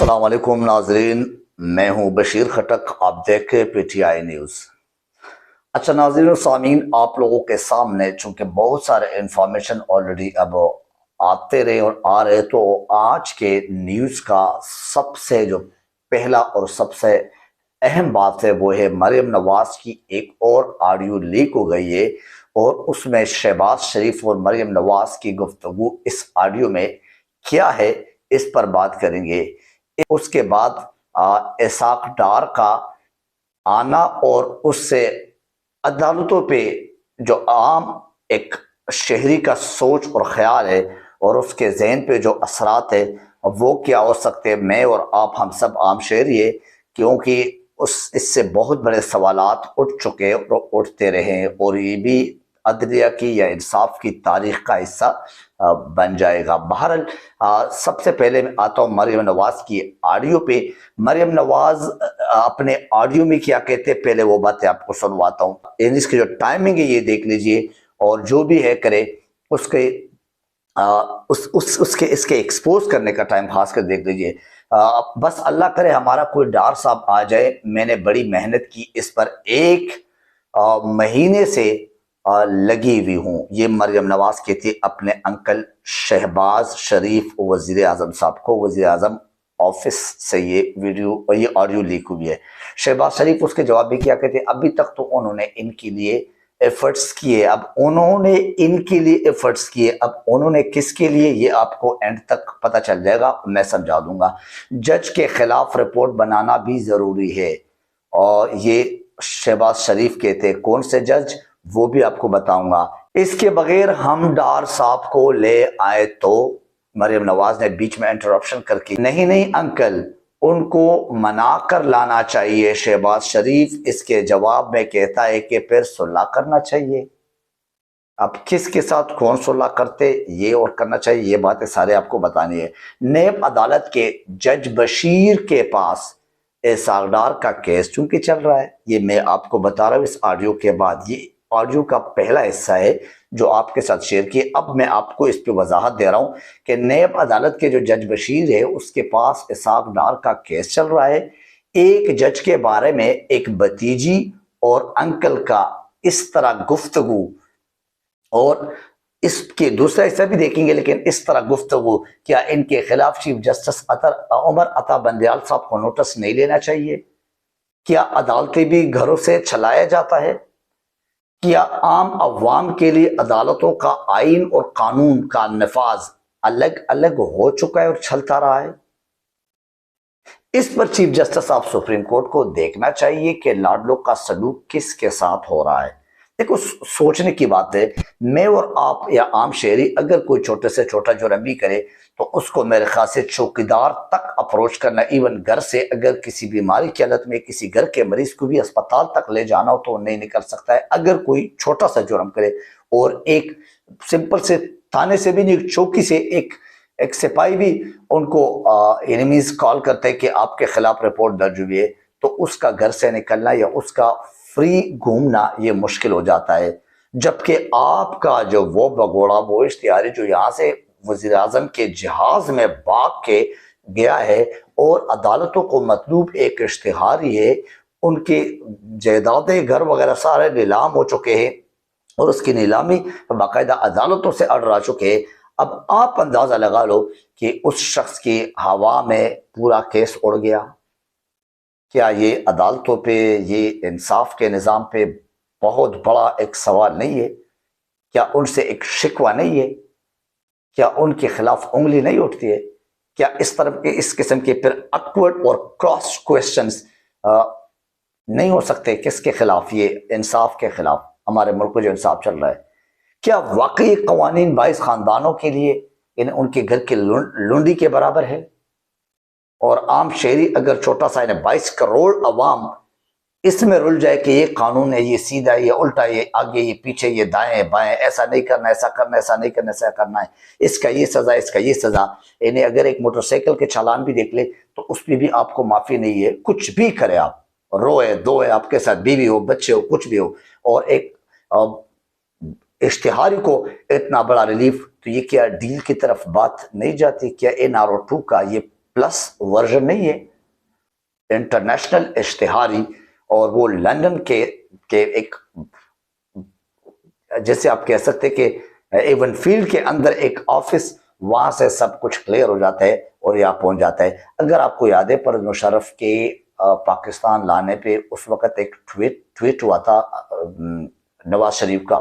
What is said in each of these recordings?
अस्सलाम वालेकुम नाजरीन, मैं हूं बशीर खटक। आप देख रहे PTI न्यूज़। अच्छा नाजरीन और सामीन, आप लोगों के सामने चूंकि बहुत सारे इंफॉर्मेशन ऑलरेडी अब आते रहे और आ रहे, तो आज के न्यूज़ का सबसे जो पहला और सबसे अहम बात है वो है मरियम नवाज की एक और ऑडियो लीक हो गई है और उसमें शहबाज शरीफ और मरियम नवाज की गुफ्तगू इस ऑडियो में क्या है इस पर बात करेंगे। उसके बाद इसाक डार का आना और उससे अदालतों पे जो आम एक शहरी का सोच और ख्याल है और उसके जहन पे जो असरात है वो क्या हो सकते हैं। मैं और आप हम सब आम शहरी है, क्योंकि इससे बहुत बड़े सवालात उठ चुके और उठते रहे और ये भी अदलिया की या इंसाफ की तारीख का हिस्सा बन जाएगा। बहरहाल सबसे पहले मैं आता हूँ मरियम नवाज की ऑडियो पे। मरियम नवाज अपने ऑडियो में क्या कहते हैं, पहले वो बातें आपको सुनवाता हूँ। इसकी जो टाइमिंग है ये देख लीजिए और जो भी है करे उसके उसके इसके एक्सपोज करने का टाइम खास कर देख लीजिए। बस अल्लाह करे हमारा कोई डार साहब आ जाए। मैंने बड़ी मेहनत की इस पर, एक महीने से लगी हुई हूँ। ये मरियम नवाज कहती अपने अंकल शहबाज शरीफ वजीर आजम साहब को। वजीर आजम ऑफिस से ये वीडियो और ये ऑडियो लीक हुई है। शहबाज शरीफ उसके जवाब में क्या कहते, अभी तक तो उन्होंने इनके लिए एफर्ट्स किए, अब उन्होंने इनके लिए एफर्ट्स किए, अब उन्होंने किसके लिए ये आपको एंड तक पता चल जाएगा, मैं समझा दूंगा। जज के खिलाफ रिपोर्ट बनाना भी जरूरी है और ये शहबाज शरीफ कहते, कौन से जज वो भी आपको बताऊंगा। इसके बगैर हम डार साहब को ले आए तो मरियम नवाज ने बीच में इंटरप्शन करके, नहीं नहीं अंकल उनको मना कर लाना चाहिए। शहबाज शरीफ इसके जवाब में कहता है कि फिर सुलह करना चाहिए। अब किसके साथ कौन सुलह करते ये और करना चाहिए, ये बातें सारे आपको बतानी है। नेब अदालत के जज बशीर के पास इसाक डार का केस चूंकि चल रहा है, ये मैं आपको बता रहा हूँ इस ऑडियो के बाद। ये ऑडियो का पहला हिस्सा है जो आपके साथ शेयर किए। अब मैं आपको इस पे वजाहत दे रहा हूं कि नेब अदालत के जो जज बशीर है उसके पास इसाक डार का केस चल रहा है। एक जज के बारे में एक भतीजी और अंकल का इस तरह गुफ्तगू, और इसके दूसरा हिस्सा भी देखेंगे, लेकिन इस तरह गुफ्तगू क्या इनके खिलाफ चीफ जस्टिस उमर अता बंदयाल साहब को नोटिस नहीं लेना चाहिए? क्या अदालतें भी घरों से चलाया जाता है? क्या आम अवाम के लिए अदालतों का आइन और कानून का नफाज अलग अलग हो चुका है और चलता रहा है? इस पर chief justice of supreme court को देखना चाहिए कि लाडलो का सलूक किसके साथ हो रहा है। देखो सोचने की बात है, मैं और आप या आम शहरी अगर कोई छोटे से छोटा जुर्म भी करे तो उसको मेरे ख्याल से चौकीदार तक अप्रोच करना, इवन घर से अगर किसी बीमारी की हालत में किसी घर के मरीज को भी अस्पताल तक ले जाना हो तो नहीं निकल सकता है अगर कोई छोटा सा जुर्म करे। और एक सिंपल से थाने से भी नहीं, एक चौकी से एक सिपाही भी उनको एनिमीज कॉल करते हैं कि आपके खिलाफ रिपोर्ट दर्ज हुई है, तो उसका घर से निकलना या उसका फ्री घूमना ये मुश्किल हो जाता है। जबकि आपका जो वो भगोड़ा, वो इश्तिहारी जो यहाँ से वजीर आजम के जहाज में भाग के गया है और अदालतों को मतलूब एक इश्तिहारी है, उनके जायदादें घर वगैरह सारे नीलाम हो चुके हैं और उसकी नीलामी बाकायदा अदालतों से ऑर्डर आ चुके हैं। अब आप अंदाजा लगा लो कि उस शख्स की हवा में पूरा केस उड़ गया। क्या ये अदालतों पे, ये इंसाफ के निज़ाम पे बहुत बड़ा एक सवाल नहीं है? क्या उनसे एक शिकवा नहीं है? क्या उनके खिलाफ उंगली नहीं उठती है? क्या इस तरह के इस किस्म के फिर अकवर्ड और क्रॉस क्वेश्चंस नहीं हो सकते? किसके खिलाफ? ये इंसाफ के खिलाफ, हमारे मुल्क में जो इंसाफ चल रहा है। क्या वाकई कवानीन 22 खानदानों के लिए उनके घर के लुंडी के बराबर है? और आम शहरी अगर छोटा सा 22 करोड़ अवाम इसमें रुल जाए कि ये कानून है, ये सीधा, ये उल्टा, ये आगे, ये पीछे, ये दाएं बाएं, ऐसा नहीं करना, ऐसा करना, ऐसा नहीं करना, ऐसा करना है, इसका ये सजा, इसका ये सजा। इन्हें अगर एक मोटरसाइकिल के चालान भी देख ले तो उसमें भी आपको माफी नहीं है। कुछ भी करे आप, रोए धोए, आपके साथ बीवी हो, बच्चे हो, कुछ भी हो, और एक इश्तिहारी को इतना बड़ा रिलीफ, तो ये क्या डील की तरफ बात नहीं जाती? क्या NRO 2 का ये प्लस वर्जन नहीं है, इंटरनेशनल इश्तिहारी, और वो लंदन के एक, जैसे आप कह सकते हैं कि एवन फील्ड के अंदर एक ऑफिस, वहां से सब कुछ क्लियर हो जाता है और यहाँ पहुंच जाता है। अगर आपको याद है परवेज मुशर्रफ के पाकिस्तान लाने पे उस वक्त एक ट्वीट हुआ था नवाज शरीफ का,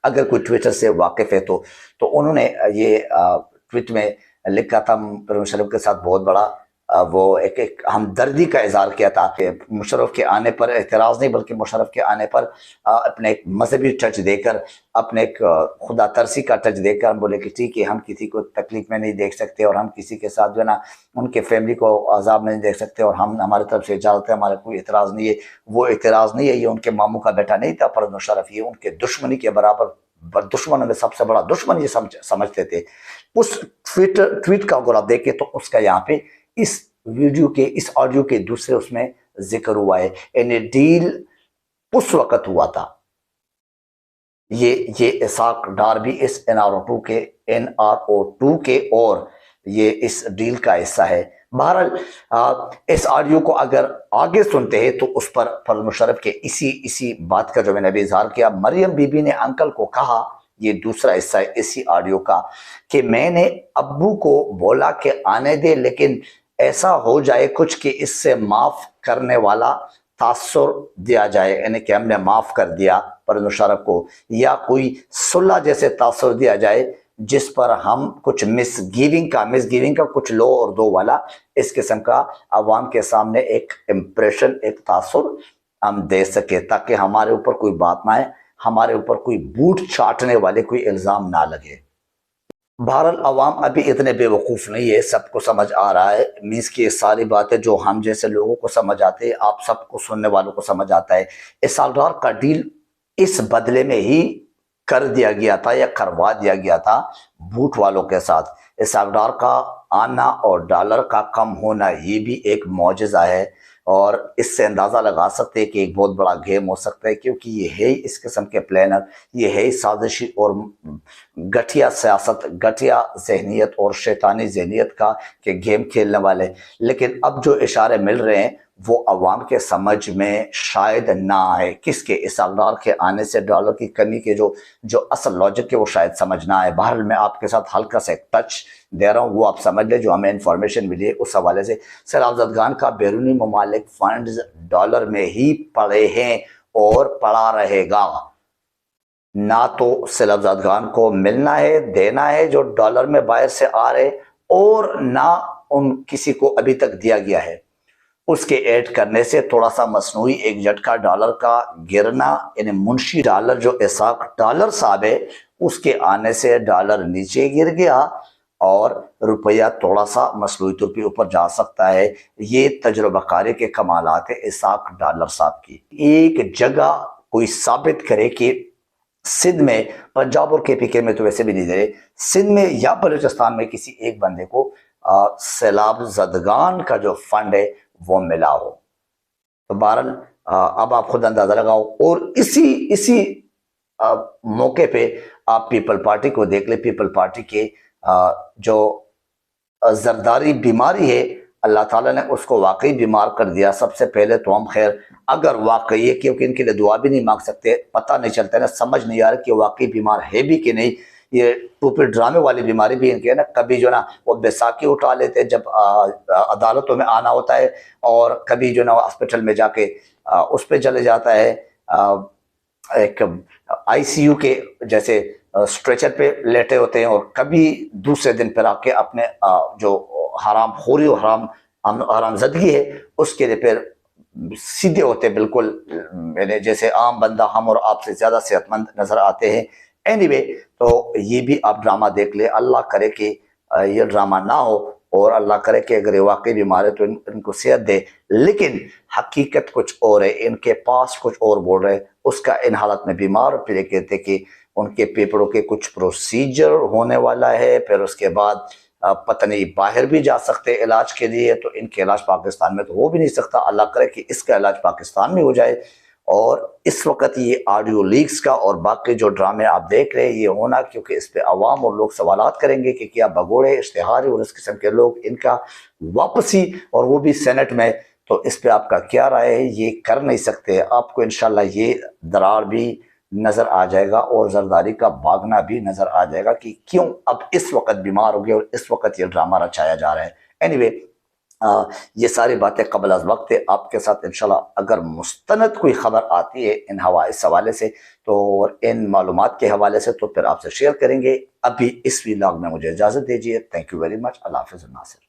अगर कोई ट्विटर से वाकिफ है तो उन्होंने ये ट्वीट में लिखा था, परवेज मुशर्रफ के साथ बहुत बड़ा वो एक हमदर्दी का इजहार किया था कि मुशर्रफ के आने पर एतराज़ नहीं, बल्कि मुशर्रफ के आने पर अपने एक मजहबी टच देकर, अपने एक खुदा तरसी का टच देकर हम बोले कि ठीक है, हम किसी को तकलीफ में नहीं देख सकते और हम किसी के साथ जो है ना उनके फैमिली को अजाब में नहीं देख सकते, और हम हमारी तरफ से इजाज़त है, हमारा कोई एतराज़ नहीं है। वो एतराज़ नहीं है, ये उनके मामू का बेटा नहीं था परवेज मुशर्रफ, ये उनके दुश्मनी के बराबर, दुश्मनों में सबसे बड़ा दुश्मन ये समझते थे। उस ट्वीट का अगर आप देखें तो उसका यहाँ पे इस वीडियो के, इस ऑडियो के दूसरे उसमें जिक्र हुआ है। यानी डील उस वक्त हुआ था, ये इसाक डार भी इस NRO2 के और ये इस डील का हिस्सा है। बहरहाल इस ऑडियो को अगर आगे सुनते हैं तो उस पर परवेज मुशर्रफ के इसी बात का जो मैंने अभी इजहार किया, मरियम बीबी ने अंकल को कहा, ये दूसरा हिस्सा है इसी ऑडियो का, कि मैंने अब्बू को बोला कि आने दे, लेकिन ऐसा हो जाए कुछ कि इससे माफ करने वाला तासुर दिया जाए, यानी कि हमने माफ कर दिया परवेज मुशर्रफ को, या कोई सुलह जैसे तासुर दिया जाए जिस पर हम कुछ मिसगिविंग का कुछ लो और दो वाला इस किस्म का अवाम के सामने एक इम्प्रेशन, एक तासुर हम दे सके, ताकि हमारे ऊपर कोई बात ना आए, हमारे ऊपर कोई बूट चाटने वाले कोई इल्ज़ाम ना लगे। बहरहाल अवाम अभी इतने बेवकूफ़ नहीं है, सबको समझ आ रहा है। मीन्स की ये सारी बातें जो हम जैसे लोगों को समझ आते हैं, आप सबको सुनने वालों को समझ आता है। इसाक डार का डील इस बदले में ही कर दिया गया था या करवा दिया गया था बूट वालों के साथ। इसाक डार का आना और डॉलर का कम होना ये भी एक मौजज़ा है, और इससे अंदाज़ा लगा सकते हैं कि एक बहुत बड़ा गेम हो सकता है, क्योंकि ये है इस किस्म के प्लानर, ये है साजिशी और घटिया सियासत, घटिया जहनीत और शैतानी जहनीत का के गेम खेलने वाले। लेकिन अब जो इशारे मिल रहे हैं वो अवाम के समझ में शायद ना आए, किसके, इसाक डार के आने से डॉलर की कमी के जो असल लॉजिक है वो शायद समझ ना आए। बहरहाल मैं आपके साथ हल्का सा एक टच दे रहा हूँ, वो आप समझ ले जो हमें इंफॉर्मेशन मिली है उस हवाले से। सैलाब ज़दगान का बैरूनी ममालिक फंड्स डॉलर में ही पड़े हैं और पड़ा रहेगा, ना तो सैलाब ज़दगान को मिलना है, देना है जो डॉलर में बाहर से आ रहे, और ना उन किसी को अभी तक दिया गया है। उसके ऐड करने से थोड़ा सा मसनूई एक झटका डॉलर का गिरना, यानी मुंशी डॉलर जो इसाक डॉलर साहब है उसके आने से डॉलर नीचे गिर गया और रुपया थोड़ा सा मसनूई तौर पर ऊपर जा सकता है। ये तजुर्बाकारी के कमालात है इसाक डॉलर साहब की। एक जगह कोई साबित करे कि सिंध में, पंजाब और KPK में तो वैसे भी नहीं दे रहे, सिंध में या बलूचिस्तान में किसी एक बंदे को सैलाब ज़दगान का जो फंड है वो मिला हो। तो बहरहाल अब आप खुद अंदाजा लगाओ। और इसी मौके पे आप पीपल पार्टी को देख ले। पीपल पार्टी के जो जरदारी बीमारी है, अल्लाह ताला ने उसको वाकई बीमार कर दिया। सबसे पहले तो हम खैर अगर वाकई है, क्योंकि इनके लिए दुआ भी नहीं मांग सकते, पता नहीं चलता है ना, समझ नहीं आ रहा कि वाकई बीमार है भी कि नहीं। ये टूपी ड्रामे वाली बीमारी भी इनकी है ना, कभी जो ना वो बैसाखी उठा लेते हैं जब अदालतों में आना होता है, और कभी जो ना हॉस्पिटल में जाके उस पर चले जाता है, एक ICU के जैसे स्ट्रेचर पे लेटे होते हैं, और कभी दूसरे दिन पर आके अपने जो हराम खोरी और हरामजदगी है उसके लिए फिर सीधे होते, बिल्कुल मैंने जैसे आम बंदा हम और आपसे ज़्यादा सेहतमंद नज़र आते हैं। एनीवे, तो ये भी आप ड्रामा देख ले। अल्लाह करे कि ये ड्रामा ना हो, और अल्लाह करे कि अगर ये वाकई बीमार है तो इनको सेहत दे। लेकिन हकीकत कुछ और है, इनके पास कुछ और बोल रहे, उसका इन हालत में बीमार, फिर कहते कि उनके पेपरों के कुछ प्रोसीजर होने वाला है, फिर उसके बाद पता नहीं बाहर भी जा सकते इलाज के लिए, तो इनके इलाज पाकिस्तान में तो हो भी नहीं सकता। अल्लाह करे कि इसका इलाज पाकिस्तान में हो जाए اور اس وقت یہ آڈیو لیکس کا اور باقی جو ڈرامے آپ دیکھ رہے ہیں یہ ہونا کیونکہ اس پہ عوام اور لوگ سوالات کریں گے کہ کیا بگوڑے اشتہاری اور اس قسم کے لوگ ان کا واپسی اور وہ بھی سینٹ میں، تو اس پہ آپ کا کیا رائے ہے؟ یہ کر نہیں سکتے. آپ کو انشاءاللہ یہ درار بھی نظر آ جائے گا اور زرداری کا بھاگنا بھی نظر آ جائے گا کہ کیوں اب اس وقت بیمار ہو گئے اور اس وقت یہ ڈرامہ رچایا جا رہا ہے. اینی یہ ساری باتیں قبل از وقت ہے. آپ کے ساتھ انشاءاللہ اگر مستند کوئی خبر آتی ہے اس حوالے سے تو ان معلومات کے حوالے سے تو پھر آپ سے شیئر کریں گے. ابھی اس ویلاگ میں مجھے اجازت دیجیے. Thank you very much. اللہ حافظ. ناصر.